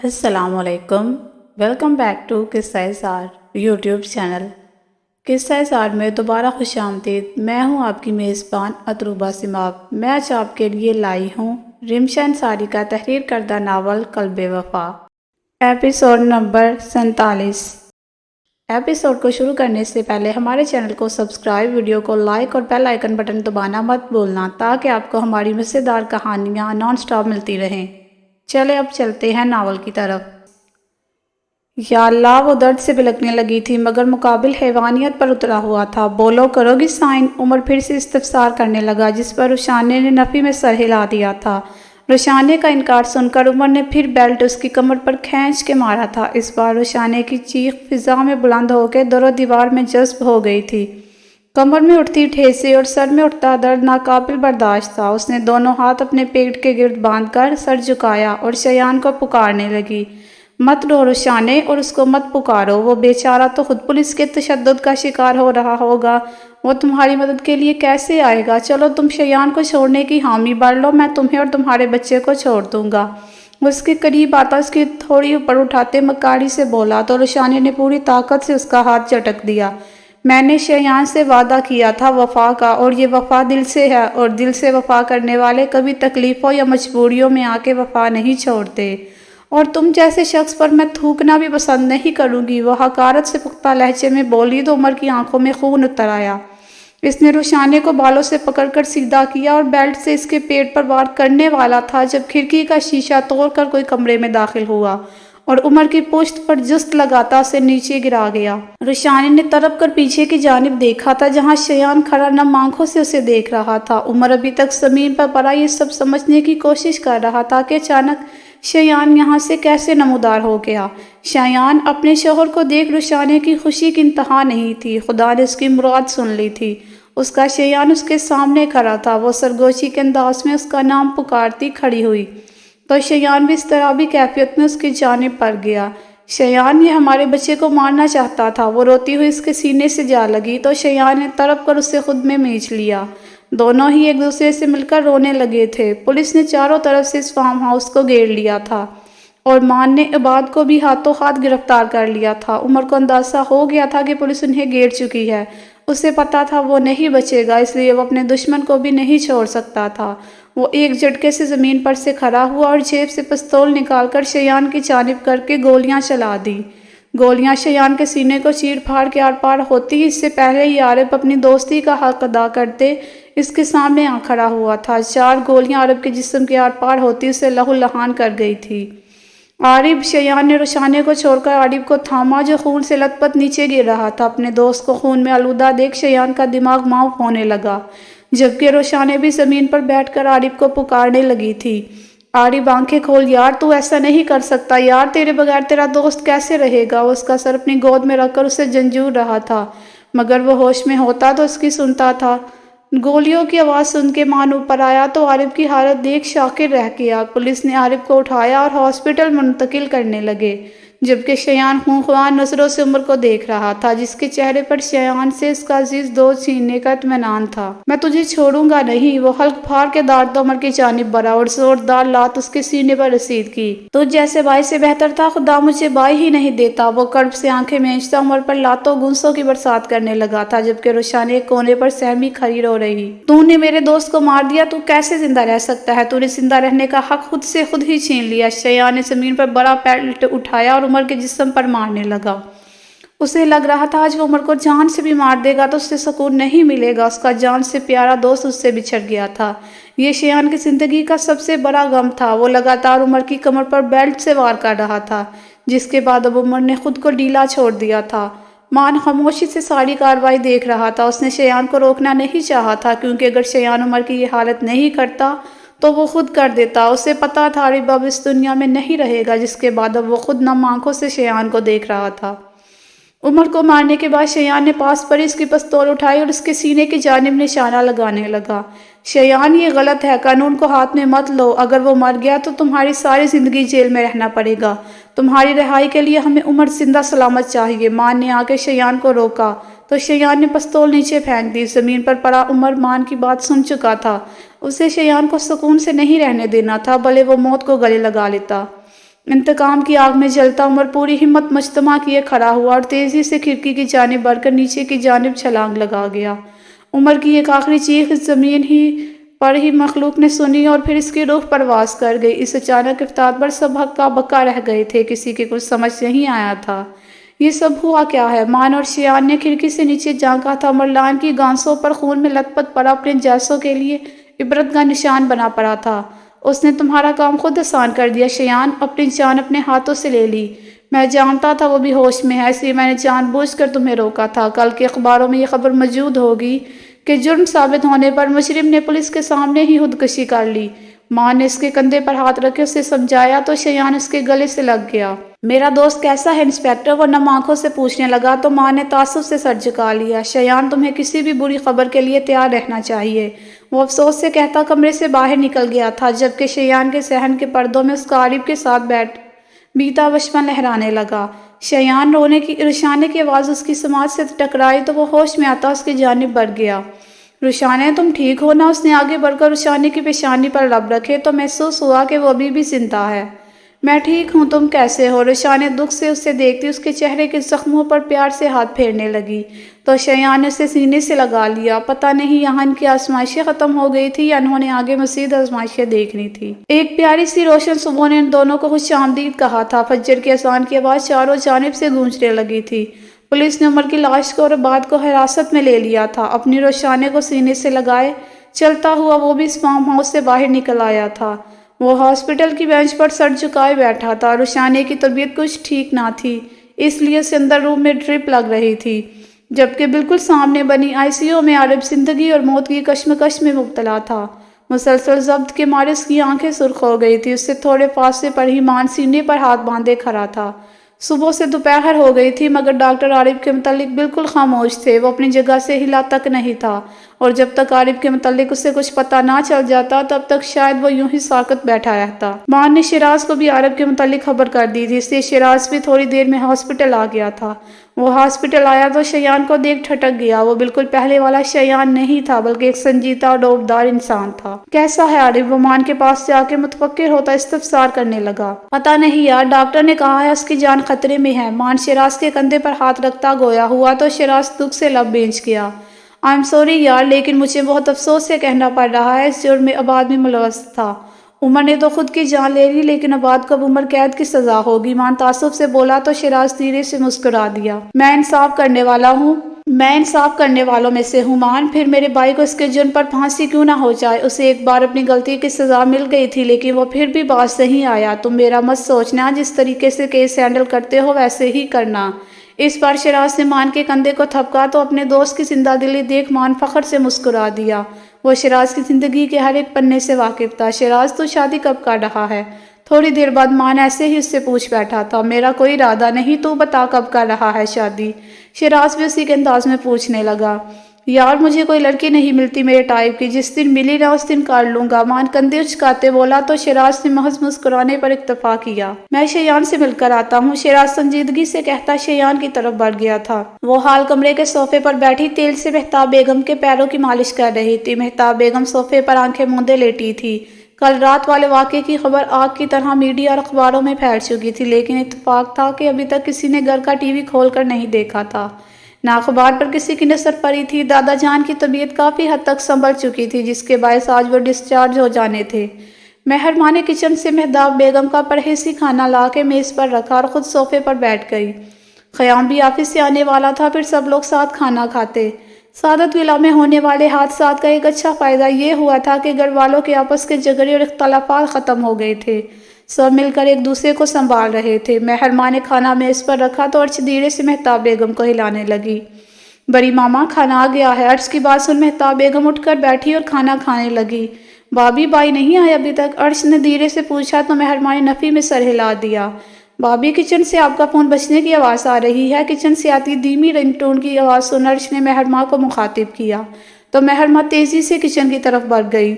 السلام علیکم، welcome back to قصہ سار یوٹیوب چینل۔ قصہ سار میں دوبارہ خوش آمدید۔ میں ہوں آپ کی میزبان اتروبہ سماغ۔ میں آج آپ کے لیے لائی ہوں رمشا انصاری کا تحریر کردہ ناول قلب وفا، ایپیسوڈ نمبر 47۔ ایپیسوڈ کو شروع کرنے سے پہلے ہمارے چینل کو سبسکرائب، ویڈیو کو لائک اور بیل آئیکن بٹن دبانا مت بھولنا تاکہ آپ کو ہماری مزیدار کہانیاں نان سٹاپ ملتی رہیں۔ چلے اب چلتے ہیں ناول کی طرف۔ یا اللہ، وہ درد سے بلکنے لگی تھی مگر مقابل حیوانیت پر اترا ہوا تھا۔ بولو، کرو گی سائن؟ عمر پھر سے استفسار کرنے لگا، جس پر روشانے نے نفی میں سر ہلا دیا تھا۔ روشانے کا انکار سن کر عمر نے پھر بیلٹ اس کی کمر پر کھینچ کے مارا تھا۔ اس بار روشانے کی چیخ فضا میں بلند ہو کے در و دیوار میں جذب ہو گئی تھی۔ کمر میں اٹھتی ٹھیسیں اور سر میں اٹھتا درد ناقابل برداشت تھا۔ اس نے دونوں ہاتھ اپنے پیٹ کے گرد باندھ کر سر جھکایا اور شیان کو پکارنے لگی۔ مت رو روشانے، اور اس کو مت پکارو، وہ بیچارہ تو خود پولیس کے تشدد کا شکار ہو رہا ہوگا، وہ تمہاری مدد کے لیے کیسے آئے گا؟ چلو تم شیان کو چھوڑنے کی حامی بھر لو، میں تمہیں اور تمہارے بچے کو چھوڑ دوں گا۔ اس کے قریب آتا اس کی تھوڑی اوپر اٹھاتے مکاری سے بولا تو روشانے نے پوری طاقت سے اس کا ہاتھ جھٹک دیا۔ میں نے شیان سے وعدہ کیا تھا وفا کا، اور یہ وفا دل سے ہے، اور دل سے وفا کرنے والے کبھی تکلیفوں یا مجبوریوں میں آ کے وفا نہیں چھوڑتے، اور تم جیسے شخص پر میں تھوکنا بھی پسند نہیں کروں گی۔ وہ حقارت سے پختہ لہجے میں بولی تو عمر کی آنکھوں میں خون اتر آیا۔ اس نے روشانے کو بالوں سے پکڑ کر سیدھا کیا اور بیلٹ سے اس کے پیٹ پر وار کرنے والا تھا جب کھڑکی کا شیشہ توڑ کر کوئی کمرے میں داخل ہوا اور عمر کی پشت پر جست لگاتا اسے نیچے گرا گیا۔ روشانے نے تڑپ کر پیچھے کی جانب دیکھا تھا جہاں شیان کھڑا نم آنکھوں سے اسے دیکھ رہا تھا۔ عمر ابھی تک زمین پر پڑا یہ سب سمجھنے کی کوشش کر رہا تھا کہ اچانک شیان یہاں سے کیسے نمودار ہو گیا۔ شیان اپنے شوہر کو دیکھ روشانے کی خوشی کی انتہا نہیں تھی۔ خدا نے اس کی مراد سن لی تھی۔ اس کا شیان اس کے سامنے کھڑا تھا۔ وہ سرگوشی کے انداز میں اس کا نام پکارتی کھڑی ہوئی تو شیان بھی اس طرح بھی کیفیت میں اس کی جانب پڑ گیا۔ شیان، یہ ہمارے بچے کو مارنا چاہتا تھا۔ وہ روتی ہوئی اس کے سینے سے جا لگی تو شیان نے تڑپ کر اسے خود میں میچ لیا۔ دونوں ہی ایک دوسرے سے مل کر رونے لگے تھے۔ پولیس نے چاروں طرف سے اس فارم ہاؤس کو گھیر لیا تھا اور مان نے عباد کو بھی ہاتھوں ہاتھ گرفتار کر لیا تھا۔ عمر کو اندازہ ہو گیا تھا کہ پولیس انہیں گھیر چکی ہے۔ اسے پتا تھا وہ نہیں بچے گا، اس لیے وہ اپنے دشمن کو بھی نہیں چھوڑ سکتا تھا۔ وہ ایک جھٹکے سے زمین پر سے کھڑا ہوا اور جیب سے پستول نکال کر شیان کی جانب کر کے گولیاں چلا دی۔ گولیاں شیان کے سینے کو چیر پھاڑ کے آر پار ہوتی۔ اس سے پہلے ہی عارف اپنی دوستی کا حق ادا کرتے اس کے سامنے آ کھڑا ہوا تھا۔ 4 گولیاں عارف کے جسم کے آر پار ہوتی اسے لہو لہان کر گئی تھی۔ عارف، شیان نے روشانے کو چھوڑ کر عارف کو تھاما جو خون سے لت پت نیچے گر رہا تھا۔ اپنے دوست کو خون میں آلودہ دیکھ شیان کا دماغ معاف ہونے لگا، جبکہ روشانے بھی زمین پر بیٹھ کر عارف کو پکارنے لگی تھی۔ عارف، آنکھیں کھول یار، تو ایسا نہیں کر سکتا یار، تیرے بغیر تیرا دوست کیسے رہے گا؟ وہ اس کا سر اپنی گود میں رکھ کر اسے جھنجھوڑ رہا تھا، مگر وہ ہوش میں ہوتا تو اس کی سنتا تھا۔ گولیوں کی آواز سن کے مان اوپر آیا تو عارف کی حالت دیکھ شاکر رہ گیا۔ پولیس نے عارف کو اٹھایا اور ہاسپٹل منتقل کرنے لگے، جبکہ شیان خونخوار نظروں سے عمر کو دیکھ رہا تھا، جس کے چہرے پر شیان سے اس کا عزیز دوست چھیننے کا اطمینان تھا۔ میں تجھے چھوڑوں گا نہیں، وہ حلق پھاڑ کے داڑتا عمر کی جانب بڑھا اور زوردار لات اس کے سینے پر رسید کی۔ تجھ جیسے بھائی سے بہتر تھا خدا مجھے بھائی ہی نہیں دیتا۔ وہ کرب سے آنکھیں مینچتا عمر پر لاتوں گونسوں کی برسات کرنے لگا تھا، جبکہ روشانے ایک کونے پر سہمی کھڑی رو رہی۔ تو نے میرے دوست کو مار دیا، تو کیسے زندہ رہ سکتا ہے؟ تو نے زندہ رہنے کا حق خود سے خود ہی چھین لیا۔ شیان نے زمین پر بڑا بیلٹ اٹھایا اور عمر کے جسم پر مارنے لگا۔ اسے لگ رہا تھا آج وہ عمر کو جان سے بھی مار دے گا تو اسے سکون نہیں ملے گا۔ اس کا جان سے پیارا دوست اس سے بچھڑ گیا تھا۔ یہ شیان کی زندگی کا سب سے بڑا غم تھا۔ وہ لگاتار عمر کی کمر پر بیلٹ سے وار کر رہا تھا، جس کے بعد اب عمر نے خود کو ڈھیلا چھوڑ دیا تھا۔ مان خاموشی سے ساری کارروائی دیکھ رہا تھا۔ اس نے شیان کو روکنا نہیں چاہا تھا، کیونکہ اگر شیان عمر کی یہ حالت نہیں کرتا تو وہ خود کر دیتا۔ اسے پتا تھا عارف اب اس دنیا میں نہیں رہے گا، جس کے بعد اب وہ خود نم آنکھوں سے شیان کو دیکھ رہا تھا۔ عمر کو مارنے کے بعد شیان نے پاس پڑی اس کی پستول اٹھائی اور اس کے سینے کی جانب نشانہ لگانے لگا۔ شیان، یہ غلط ہے، قانون کو ہاتھ میں مت لو۔ اگر وہ مر گیا تو تمہاری ساری زندگی جیل میں رہنا پڑے گا۔ تمہاری رہائی کے لیے ہمیں عمر زندہ سلامت چاہیے۔ مان نے آ کے شیان کو روکا تو شیان نے پستول نیچے پھینک دی۔ زمین پر پڑا عمر مان کی بات سن چکا تھا۔ اسے شیان کو سکون سے نہیں رہنے دینا تھا، بھلے وہ موت کو گلے لگا لیتا۔ انتقام کی آگ میں جلتا عمر پوری ہمت مجتمع کیے کھڑا ہوا اور تیزی سے کھڑکی کی جانب بڑھ کر نیچے کی جانب چھلانگ لگا گیا۔ عمر کی ایک آخری چیخ اس زمین پر ہی مخلوق نے سنی اور پھر اس کی روح پرواز کر گئی۔ اس اچانک افتاد پر سب ہکا بکا رہ گئے تھے، کسی کے کچھ سمجھ نہیں آیا تھا یہ سب ہوا کیا ہے۔ مان اور شیان نے کھڑکی سے نیچے جھانکا تھا۔ مرلان کی گانسوں پر خون میں لت پت پڑا اپنے جیسوں کے لیے عبرت کا نشان بنا پڑا تھا۔ اس نے تمہارا کام خود آسان کر دیا شیان، اپنی جان اپنے ہاتھوں سے لے لی۔ میں جانتا تھا وہ بھی ہوش میں ہے، اس لیے میں نے جان بوجھ کر تمہیں روکا تھا۔ کل کے اخباروں میں یہ خبر موجود ہوگی کہ جرم ثابت ہونے پر مجرم نے پولیس کے سامنے ہی خودکشی کر لی۔ ماں نے اس کے کندھے پر ہاتھ رکھے اسے سمجھایا تو شیان اس کے گلے سے لگ گیا۔ میرا دوست کیسا ہے انسپکٹر؟ وہ نم آنکھوں سے پوچھنے لگا تو ماں نے تعصب سے سر جھکا لیا۔ شیان تمہیں کسی بھی بری خبر کے لیے تیار رہنا چاہیے، وہ افسوس سے کہتا کمرے سے باہر نکل گیا تھا، جبکہ شیان کے صحن کے پردوں میں اس کا عارف کے ساتھ بیتا بچپن لہرانے لگا۔ شیان رشانے کی آواز اس کی سماعت سے ٹکرائی تو وہ ہوش میں آتا اس کی جانب بڑھ گیا۔ رشانے تم ٹھیک ہو نا؟ اس نے آگے بڑھ کر رشانے کی پیشانی پر لب رکھے تو محسوس ہوا کہ وہ ابھی بھی زندہ ہے۔ میں ٹھیک ہوں، تم کیسے ہو؟ رشانے دکھ سے اسے دیکھتی اس کے چہرے کے زخموں پر پیار سے ہاتھ پھیرنے لگی تو شیان نے اسے سینے سے لگا لیا۔ پتہ نہیں یہاں ان کی آزمائشیں ختم ہو گئی تھی یا انہوں نے آگے مزید آزمائشیں دیکھنی تھی۔ ایک پیاری سی روشن صبح نے ان دونوں کو خوش آمدید کہا تھا۔ فجر کی اذان کی آواز چاروں جانب سے گونجنے لگی تھی۔ پولیس نے عمر کی لاش کو اور عباد کو حراست میں لے لیا تھا۔ اپنی رشانے کو سینے سے لگائے چلتا ہوا وہ بھی اس فارم ہاؤس سے باہر نکل آیا تھا۔ وہ ہاسپٹل کی بینچ پر سر جھکائے بیٹھا تھا۔ رشانے کی طبیعت کچھ ٹھیک نہ تھی، اس لیے اسے اندر روم میں ڈرپ لگ رہی تھی، جبکہ بالکل سامنے بنی آئی سی یو میں عارف زندگی اور موت کی کشمکش میں مبتلا تھا۔ مسلسل ضبط کے مارے اس کی آنکھیں سرخ ہو گئی تھی۔ اس سے تھوڑے فاصلے پر ہی مان سینے پر ہاتھ باندھے کھڑا تھا۔ صبح سے دوپہر ہو گئی تھی مگر ڈاکٹر عارف کے متعلق بالکل خاموش تھے۔ وہ اپنی جگہ سے ہلا تک نہیں تھا اور جب تک عارف کے متعلق اسے کچھ پتہ نہ چل جاتا تب تک شاید وہ یوں ہی ساکت بیٹھا رہتا۔ ماں نے شیراز کو بھی عارف کے متعلق خبر کر دی تھی، اس لیے شیراز بھی تھوڑی دیر میں ہاسپٹل آ گیا تھا۔ وہ ہاسپٹل آیا تو شیان کو دیکھ ٹھٹک گیا۔ وہ بالکل پہلے والا شیان نہیں تھا بلکہ ایک سنجیدہ اور ڈوبدار انسان تھا۔ کیسا ہے عارف؟ وہ مان کے پاس جا کے متفکر ہوتا استفسار کرنے لگا۔ پتہ نہیں یار، ڈاکٹر نے کہا ہے اس کی جان خطرے میں ہے۔ مان شیراز کے کندھے پر ہاتھ رکھتا گویا ہوا تو شیراز دکھ سے لب بھیج گیا۔ آئی ایم سوری یار، لیکن مجھے بہت افسوس سے کہنا پڑ رہا ہے، اس جرم میں عباد بھی ملوث تھا۔ عمر نے تو خود کی جان لے لی لیکن عباد کو اب عمر قید کی سزا ہوگی۔ مان تعصب سے بولا تو شیراز دھیرے سے مسکرا دیا۔ میں انصاف کرنے والوں میں سے ہوں مان، پھر میرے بھائی کو اس کے جرم پر پھانسی کیوں نہ ہو جائے؟ اسے ایک بار اپنی غلطی کی سزا مل گئی تھی لیکن وہ پھر بھی باز نہیں آیا۔ تم میرا مت سوچنا، جس طریقے سے کیس ہینڈل کرتے ہو ویسے ہی کرنا۔ اس بار شیراز نے مان کے کندھے کو تھپکا تو اپنے دوست کی زندہ دلی دیکھ مان فخر سے مسکرا دیا۔ وہ شیراز کی زندگی کے ہر ایک پنے سے واقف تھا۔ شیراز تو شادی کب کر رہا ہے؟ تھوڑی دیر بعد مان ایسے ہی اس سے پوچھ بیٹھا تھا۔ میرا کوئی ارادہ نہیں، تو بتا کب کر رہا ہے شادی؟ شیراز بھی اسی کے انداز میں پوچھنے لگا۔ یار مجھے کوئی لڑکی نہیں ملتی میرے ٹائپ کی، جس دن ملی نہ اس دن کر لوں گا، مان کندھے اچکاتے بولا تو شیراز نے محض مسکرانے پر اکتفا کیا۔ میں شیان سے مل کر آتا ہوں، شیراز سنجیدگی سے کہتا شیان کی طرف بڑھ گیا تھا۔ وہ حال کمرے کے صوفے پر بیٹھی تیل سے مہتاب بیگم کے پیروں کی مالش کر رہی تھی۔ مہتاب بیگم صوفے پر آنکھیں موندے لیٹی تھی۔ کل رات والے واقعے کی خبر آگ کی طرح میڈیا اور اخباروں میں پھیل چکی تھی لیکن اتفاق تھا کہ ابھی تک کسی نے گھر کا ٹی وی کھول کر نہیں دیکھا تھا، نہ اخبار پر کسی کی نظر پڑی تھی۔ دادا جان کی طبیعت کافی حد تک سنبھل چکی تھی جس کے باعث آج وہ ڈسچارج ہو جانے تھے۔ مہر ماں نے کچن سے مہتاب بیگم کا پرہیزی کھانا لا کے میز پر رکھا اور خود صوفے پر بیٹھ گئی۔ خیام بھی آفس سے آنے والا تھا، پھر سب لوگ ساتھ کھانا کھاتے۔ سعادت ولا میں ہونے والے حادثات کا ایک اچھا فائدہ یہ ہوا تھا کہ گھر والوں کے آپس کے جھگڑے اور اختلافات ختم ہو گئے تھے۔ سب مل کر ایک دوسرے کو سنبھال رہے تھے۔ مہر ماں نے کھانا میز پر رکھا تو ارچھ دھیرے سے مہتاب بیگم کو ہلانے لگی۔ بڑی ماما کھانا آ گیا ہے۔ ارچھ کی بات سن مہتاب بیگم اٹھ کر بیٹھی اور کھانا کھانے لگی۔ بھابی بائی نہیں آئے ابھی تک؟ ارچھ نے دھیرے سے پوچھا تو مہر ماں نے نفی میں سر ہلا دیا۔ بھابی کچن سے آپ کا فون بجنے کی آواز آ رہی ہے۔ کچن سے آتی دھیمی رنگ ٹون کی آواز سن ارچھ نے مہر ماں کو مخاطب کیا تو مہر ماں تیزی سے کچن کی طرف بڑھ گئی۔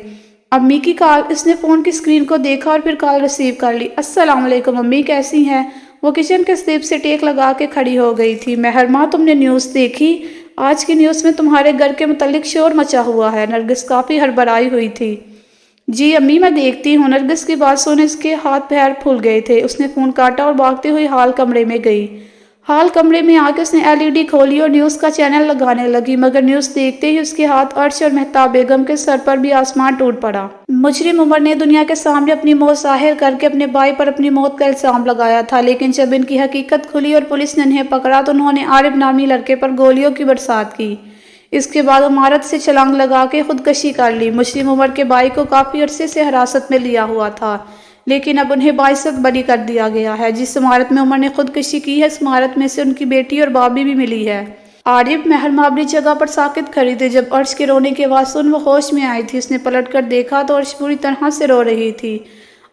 امی کی کال۔ اس نے فون کی اسکرین کو دیکھا اور پھر کال ریسیو کر لی۔ السلام علیکم امی، کیسی ہیں؟ وہ کچن کے سلیپ سے ٹیک لگا کے کھڑی ہو گئی تھی۔ مہر ماں تم نے نیوز دیکھی؟ آج کی نیوز میں تمہارے گھر کے متعلق شور مچا ہوا ہے۔ نرگس کافی ہڑبڑائی ہوئی تھی۔ جی امی میں دیکھتی ہوں۔ نرگس کی بات سن اس کے ہاتھ پیر پھول گئے تھے۔ اس نے فون کاٹا اور بھاگتے ہوئے ہال کمرے میں گئی۔ ہال کمرے میں آ کے اس نے LED کھولی اور نیوز کا چینل لگانے لگی، مگر نیوز دیکھتے ہی اس کے ہاتھ عرش اور مہتاب بیگم کے سر پر بھی آسمان ٹوٹ پڑا۔ مجرم عمر نے دنیا کے سامنے اپنی موت ظاہر کر کے اپنے بھائی پر اپنی موت کا الزام لگایا تھا، لیکن جب ان کی حقیقت کھلی اور پولیس نے انہیں پکڑا تو انہوں نے عارف نامی لڑکے پر گولیوں کی برسات کی۔ اس کے بعد عمارت سے چھلانگ لگا کے خودکشی کر لی۔ مجرم عمر کے بھائی کو کافی عرصے سے حراست میں لیا ہوا تھا، لیکن اب انہیں باعزت بری کر دیا گیا ہے۔ جس عمارت میں عمر نے خودکشی کی ہے، اس عمارت میں سے ان کی بیٹی اور بابی بھی ملی ہے۔ عارف محرمابری جگہ پر ساکت کھڑی تھی۔ جب عرش کے رونے کی آواز سن وہ ہوش میں آئی تھی۔ اس نے پلٹ کر دیکھا تو عرش بری طرح سے رو رہی تھی۔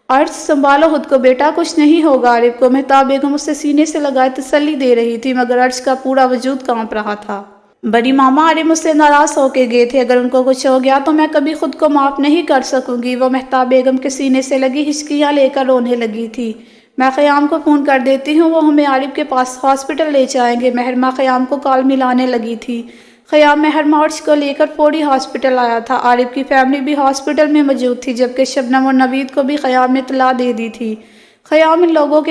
عرش سنبھالو خود کو بیٹا، کچھ نہیں ہوگا عارف کو۔ مہتاب بیگم اسے سینے سے لگائے تسلی دے رہی تھی، مگر عرش کا پورا وجود کانپ رہا تھا۔ بڑی ماما عارف مجھ سے ناراض ہو کے گئے تھے، اگر ان کو کچھ ہو گیا تو میں کبھی خود کو معاف نہیں کر سکوں گی۔ وہ مہتاب بیگم کے سینے سے لگی ہچکیاں لے کر رونے لگی تھی۔ میں خیام کو فون کر دیتی ہوں، وہ ہمیں عارف کے پاس ہاسپٹل لے جائیں گے۔ محرمہ خیام کو کال ملانے لگی تھی۔ خیام محرمہ عرش کو لے کر فوری ہاسپٹل آیا تھا۔ عارف کی فیملی بھی ہاسپٹل میں موجود تھی، جبکہ شبنم اور نوید کو بھی خیام نے اطلاع دے دی تھی۔ خیام ان لوگوں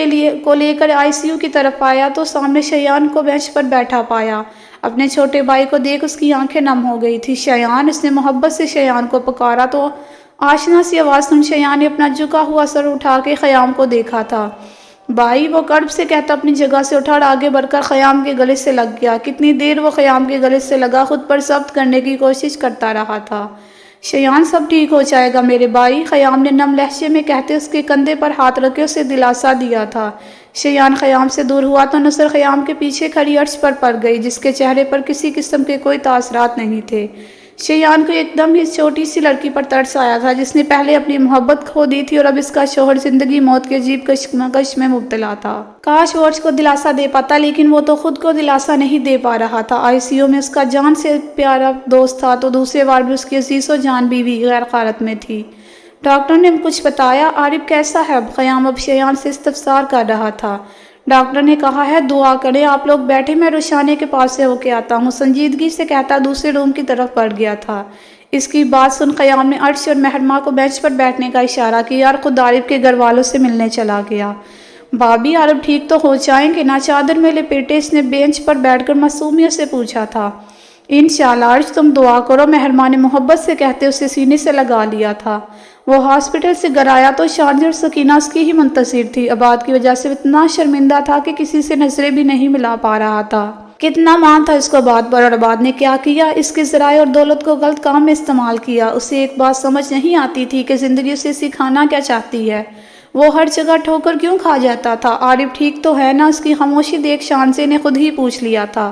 کو لے کر ICU کی طرف آیا تو سامنے شیان کو بینچ پر بیٹھا پایا۔ اپنے چھوٹے بھائی کو دیکھ اس کی آنکھیں نم ہو گئی تھی۔ شیان، اس نے محبت سے شیان کو پکارا تو آشنا سی آواز سن شیان نے اپنا جھکا ہوا سر اٹھا کے خیام کو دیکھا تھا۔ بھائی، وہ کرب سے کہتا اپنی جگہ سے اٹھا اور آگے بڑھ کر خیام کے گلے سے لگ گیا۔ کتنی دیر وہ خیام کے گلے سے لگا خود پر ضبط کرنے کی کوشش کرتا رہا تھا۔ شیان، سب ٹھیک ہو جائے گا میرے بھائی، خیام نے نم لہجے میں کہتے اس کے کندھے پر ہاتھ رکھے اسے دلاسا دیا تھا۔ شیان خیام سے دور ہوا تو نظر خیام کے پیچھے کھڑی عرش پر پڑ گئی، جس کے چہرے پر کسی قسم کے کوئی تاثرات نہیں تھے۔ شیان کو ایک دم ہی چھوٹی سی لڑکی پر ترس آیا تھا، جس نے پہلے اپنی محبت کھو دی تھی اور اب اس کا شوہر زندگی موت کے عجیب کشمکش میں مبتلا تھا۔ کاش وہ عرش کو دلاسا دے پاتا، لیکن وہ تو خود کو دلاسا نہیں دے پا رہا تھا۔ ICU میں اس کا جان سے پیارا دوست تھا تو دوسرے وارڈ میں اس کی عزیز و جان بیوی غیر قارت میں تھی۔ ڈاکٹر نے کچھ بتایا؟ عارف کیسا ہے اب؟ خیام اب شیان سے استفسار کر رہا تھا۔ ڈاکٹر نے کہا ہے دعا کریں، آپ لوگ بیٹھے، میں روشانے کے پاس سے ہو کے آتا ہوں، سنجیدگی سے کہتا دوسرے روم کی طرف بڑھ گیا تھا۔ اس کی بات سن خیام نے عرش اور محرمہ کو بینچ پر بیٹھنے کا اشارہ کیا اور خود عارف کے گھر والوں سے ملنے چلا گیا۔ بھابی، عارف ٹھیک تو ہو جائیں گے نا؟ چادر میں لپیٹے اس نے بینچ پر بیٹھ کر معصومیت سے پوچھا تھا۔ انشاءاللہ عرش، تم دعا کرو، محرمہ نے محبت سے کہتے اسے سینے سے لگا لیا تھا۔ وہ ہاسپٹل سے گھر آیا تو شارجہ اور سکینہ اس کی ہی منتظر تھی۔ عباد کی وجہ سے اتنا شرمندہ تھا کہ کسی سے نظریں بھی نہیں ملا پا رہا تھا۔ کتنا مان تھا اس کو عباد پر، اور عباد نے کیا کیا؟ اس کے ذرائع اور دولت کو غلط کام میں استعمال کیا۔ اسے ایک بات سمجھ نہیں آتی تھی کہ زندگی اسے سکھانا کیا چاہتی ہے۔ وہ ہر جگہ ٹھوکر کیوں کھا جاتا تھا؟ عارف ٹھیک تو ہے نا؟ اس کی خاموشی دیکھ شانزے نے خود ہی پوچھ لیا تھا۔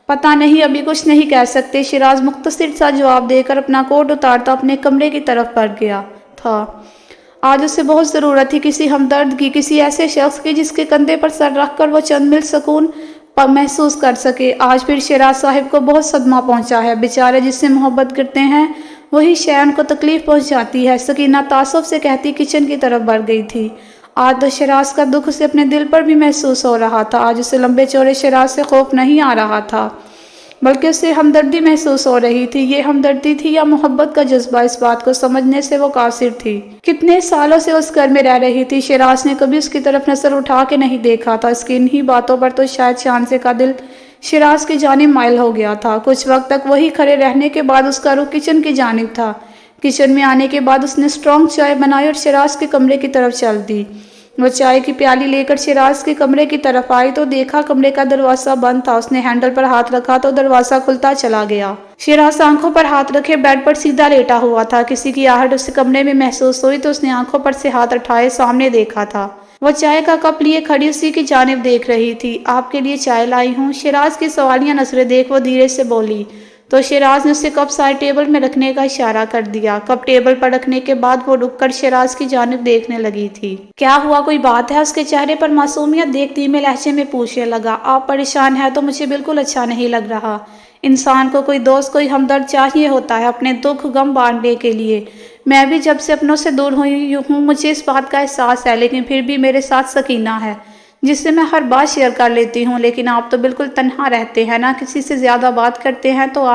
پتہ نہیں، ابھی کچھ نہیں کہہ سکتے، شیراز مختصر سا جواب دے کر اپنا کوٹ اتارتا اپنے کمرے کی طرف بڑھ گیا تھا۔ آج اسے بہت ضرورت تھی کسی ہمدرد کی، کسی ایسے شخص کی جس کے کندھے پر سر رکھ کر وہ چند مل سکون محسوس کر سکے۔ آج پھر شیراز صاحب کو بہت صدمہ پہنچا ہے۔ بیچارے جس سے محبت کرتے ہیں وہی شیان کو تکلیف پہنچ جاتی ہے، سکینہ تعصب سے کہتی کچن کی طرف بڑھ گئی تھی۔ آج تو شیراز کا دکھ اسے اپنے دل پر بھی محسوس ہو رہا تھا۔ آج اسے لمبے چوڑے شیراز سے خوف نہیں آ رہا تھا، بلکہ اسے ہمدردی محسوس ہو رہی تھی۔ یہ ہمدردی تھی یا محبت کا جذبہ، اس بات کو سمجھنے سے وہ قاصر تھی۔ کتنے سالوں سے اس گھر میں رہ رہی تھی، شیراز نے کبھی اس کی طرف نظر اٹھا کے نہیں دیکھا تھا۔ اس کی انہی باتوں پر تو شاید شانزے کا دل شیراز کی جانب مائل ہو گیا تھا۔ کچھ وقت تک وہی کھڑے رہنے کے بعد اس کا رخ کچن کی جانب تھا۔ کچن میں آنے کے بعد اس نے اسٹرانگ چائے بنائی اور شیراز کے کمرے کی طرف چل دی۔ وہ چائے کی پیالی لے کر شیراز کے کمرے کی طرف آئی تو دیکھا کمرے کا دروازہ بند تھا۔ اس نے ہینڈل پر ہاتھ رکھا تو دروازہ کھلتا چلا گیا۔ شیراز آنکھوں پر ہاتھ رکھے بیڈ پر سیدھا لیٹا ہوا تھا۔ کسی کی آہٹ اسے کمرے میں محسوس ہوئی تو اس نے آنکھوں پر سے ہاتھ اٹھائے سامنے دیکھا تھا۔ وہ چائے کا کپ لیے کھڑی اسی کی جانب دیکھ رہی تھی۔ آپ کے لیے چائے لائی ہوں، شیراز کی سوالیہ نظریں دیکھ وہ دھیرے سے بولی تو شیراز نے اسے کپ سائڈ ٹیبل میں رکھنے کا اشارہ کر دیا۔ کپ ٹیبل پر رکھنے کے بعد وہ رک کر شیراز کی جانب دیکھنے لگی تھی۔ کیا ہوا، کوئی بات ہے؟ اس کے چہرے پر معصومیت دیکھ دھیمے لہجے میں پوچھنے لگا۔ آپ پریشان ہیں تو مجھے بالکل اچھا نہیں لگ رہا۔ انسان کو کوئی دوست، کوئی ہمدرد چاہیے ہوتا ہے اپنے دکھ غم بانٹنے کے لیے۔ میں بھی جب سے اپنوں سے دور ہوئی ہوں مجھے اس بات کا احساس ہے، لیکن پھر بھی میرے ساتھ سکینہ ہے جس سے میں ہر بات شیئر کر لیتی ہوں۔ لیکن آپ تو بالکل تنہا رہتے ہیں نا، کسی سے زیادہ بات کرتے ہیں تو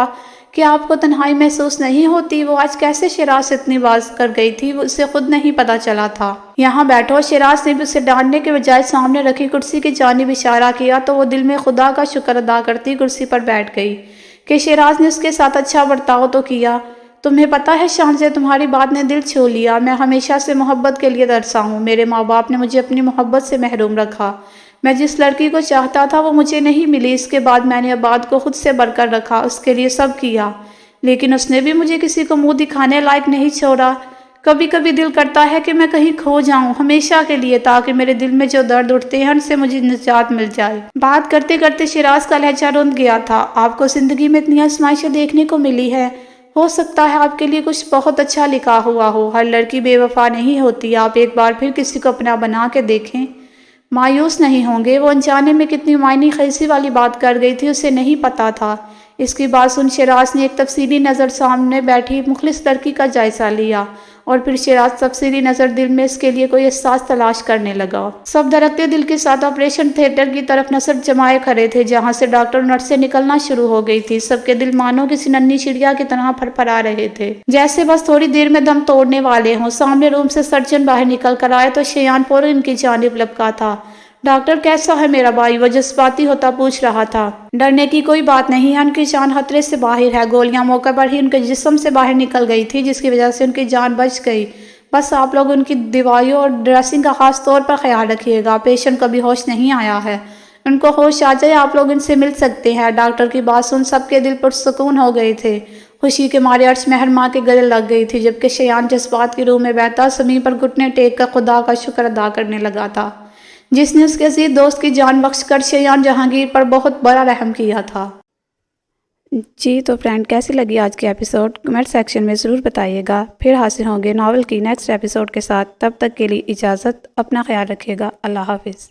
کیا آپ کو تنہائی محسوس نہیں ہوتی؟ وہ آج کیسے شیراز سے اتنی باز کر گئی تھی، وہ اسے خود نہیں پتا چلا تھا۔ یہاں بیٹھو۔ شیراز نے بھی اسے ڈانٹنے کے بجائے سامنے رکھی کرسی کی جانب اشارہ کیا تو وہ دل میں خدا کا شکر ادا کرتی کرسی پر بیٹھ گئی کہ شیراز نے اس کے ساتھ اچھا برتاؤ تو کیا۔ تمہیں پتا ہے شانزے، تمہاری بات نے دل چھو لیا۔ میں ہمیشہ سے محبت کے لیے ترسا ہوں۔ میرے ماں باپ نے مجھے اپنی محبت سے محروم رکھا۔ میں جس لڑکی کو چاہتا تھا وہ مجھے نہیں ملی۔ اس کے بعد میں نے عباد کو خود سے بڑھ کر رکھا، اس کے لیے سب کیا، لیکن اس نے بھی مجھے کسی کو منہ دکھانے لائق نہیں چھوڑا۔ کبھی کبھی دل کرتا ہے کہ میں کہیں کھو جاؤں ہمیشہ کے لیے، تاکہ میرے دل میں جو درد اٹھتے ہیں ان سے مجھے نجات مل جائے۔ بات کرتے کرتے شیراز کا لہجہ رند گیا تھا۔ آپ کو زندگی میں اتنی آزمائشیں دیکھنے کو ملی ہے، ہو سکتا ہے آپ کے لیے کچھ بہت اچھا لکھا ہوا ہو۔ ہر لڑکی بے وفا نہیں ہوتی۔ آپ ایک بار پھر کسی کو اپنا بنا کے دیکھیں، مایوس نہیں ہوں گے۔ وہ انجانے میں کتنی معنی خیزی والی بات کر گئی تھی، اسے نہیں پتا تھا۔ اس کی بات سن شیراز نے ایک تفصیلی نظر سامنے بیٹھی مخلص لڑکی کا جائزہ لیا، اور پھر شیراز تفصیلی نظر دل میں اس کے لیے کوئی احساس تلاش کرنے لگا۔ سب دھڑکتے دل کے ساتھ آپریشن تھیٹر کی طرف نظر جمائے کھڑے تھے، جہاں سے ڈاکٹر نرسیں نکلنا شروع ہو گئی تھی۔ سب کے دل مانو کسی ننھی چڑیا کی طرح پھرپھرا رہے تھے، جیسے بس تھوڑی دیر میں دم توڑنے والے ہوں۔ سامنے روم سے سرجن باہر نکل کر آئے تو شیان فوراً ان کی جانب لپکا تھا۔ ڈاکٹر کیسا ہے میرا بھائی؟ وہ جذباتی ہوتا پوچھ رہا تھا۔ ڈرنے کی کوئی بات نہیں ہے، ان کی جان خطرے سے باہر ہے۔ گولیاں موقع پر ہی ان کے جسم سے باہر نکل گئی تھی، جس کی وجہ سے ان کی جان بچ گئی۔ بس آپ لوگ ان کی دوائیوں اور ڈریسنگ کا خاص طور پر خیال رکھیے گا۔ پیشنٹ کبھی ہوش نہیں آیا ہے، ان کو ہوش آ جائے آپ لوگ ان سے مل سکتے ہیں۔ ڈاکٹر کی بات سن سب کے دل پرسکون ہو گئے تھے۔ خوشی کے مارے عرش مہر ماں کے گلے لگ گئی تھی، جبکہ شیان جذبات کی روح میں بہتا زمین پر گھٹنے ٹیک کر خدا کا شکر ادا کرنے لگا تھا، جس نے اس کے عزیز دوست کی جان بخش کر شیان جہانگیر پر بہت بڑا رحم کیا تھا۔ جی تو فرینڈ، کیسی لگی آج کی ایپیسوڈ؟ کمنٹ سیکشن میں ضرور بتائیے گا۔ پھر حاضر ہوں گے ناول کی نیکسٹ ایپیسوڈ کے ساتھ۔ تب تک کے لیے اجازت، اپنا خیال رکھیے گا۔ اللہ حافظ۔